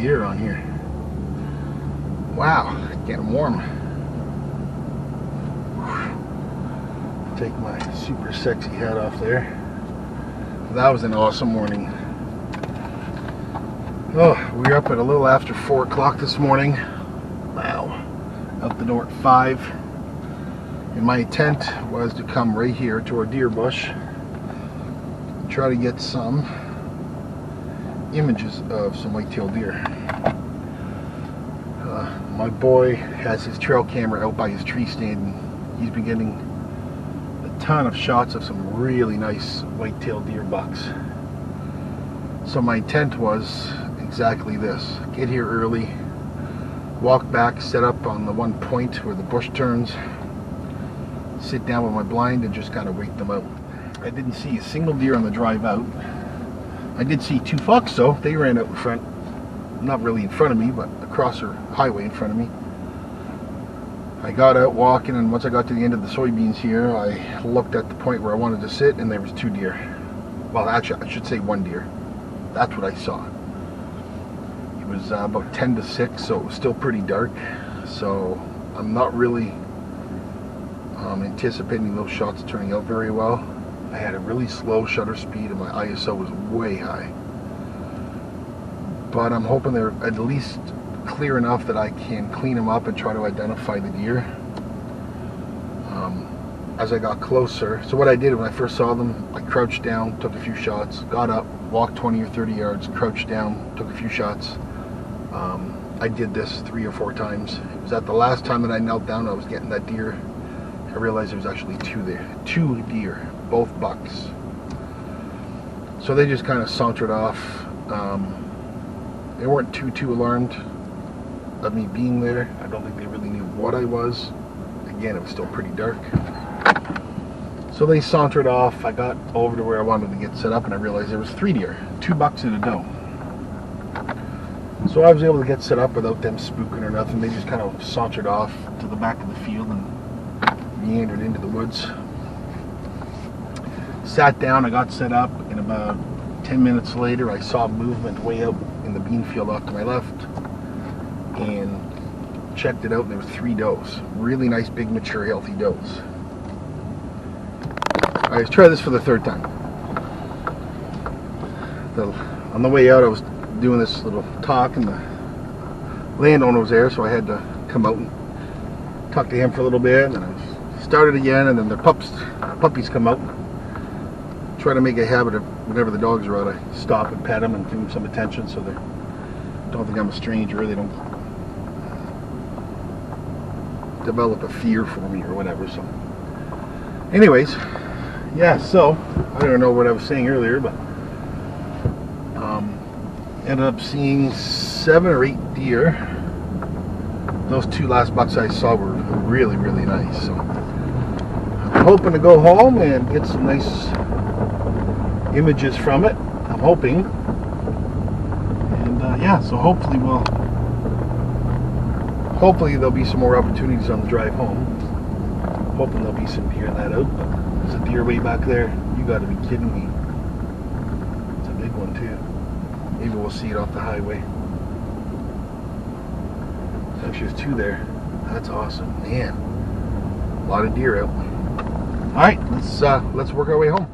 deer on here. Wow, getting warm. Take my super sexy hat off there. That was an awesome morning. Oh, we were up at a little after 4 o'clock this morning. Wow. Out the door at 5. And my intent was to come right here to our deer bush and try to get some images of some white-tailed deer. My boy has his trail camera out by his tree stand, and he's been getting a ton of shots of some really nice white-tailed deer bucks. So my intent was exactly this: get here early, walk back, set up on the one point where the bush turns, sit down with my blind and just kind of wait them out. I didn't see a single deer on the drive out. I did see 2 fox though. They ran out in front, not really in front of me, but across the highway in front of me. I got out walking, and once I got to the end of the soybeans here, I looked at the point where I wanted to sit, and there was 2 deer. Well, actually, I should say 1 deer. That's what I saw. It was about 10 to 6, so it was still pretty dark. So I'm not really anticipating those shots turning out very well. I had a really slow shutter speed, and my ISO was way high. But I'm hoping they're at least clear enough that I can clean them up and try to identify the deer as I got closer. So what I did when I first saw them, I crouched down, took a few shots, got up, walked 20 or 30 yards, crouched down, took a few shots. I did this 3 or 4 times. It was at the last time that I knelt down, I was getting that deer. I realized there was actually 2 there. 2 deer, both bucks. So they just kind of sauntered off. They weren't too alarmed of me being there. I don't think they really knew what I was. Again, it was still pretty dark. So they sauntered off. I got over to where I wanted to get set up, and I realized there was 3 deer, 2 bucks and a doe. So I was able to get set up without them spooking or nothing. They just kind of sauntered off to the back of the field and meandered into the woods. Sat down, I got set up, and about 10 minutes later I saw movement way out in the bean field off to my left, and checked it out, and there was 3 does. Really nice, big, mature, healthy does. Alright, let's try this for the 3rd time. On the way out, I was doing this little talk, and the landowner was there, so I had to come out and talk to him for a little bit, and then I started again, and then the puppies come out. Try to make a habit of whenever the dogs are out, I stop and pet them and give them some attention, so they don't think I'm a stranger. They don't develop a fear for me or whatever. So anyways, yeah, so I don't know what I was saying earlier, but ended up seeing 7 or 8 deer. Those 2 last bucks I saw were really, really nice. So I'm hoping to go home and get some nice images from it. I'm hoping. And yeah, so hopefully there'll be some more opportunities on the drive home. Hoping there'll be some deer in that out, but there's a deer way back there. You gotta be kidding me. It's a big one too. Maybe we'll see it off the highway. Actually, there's 2 there. That's awesome, man. A lot of deer out. All right, let's work our way home.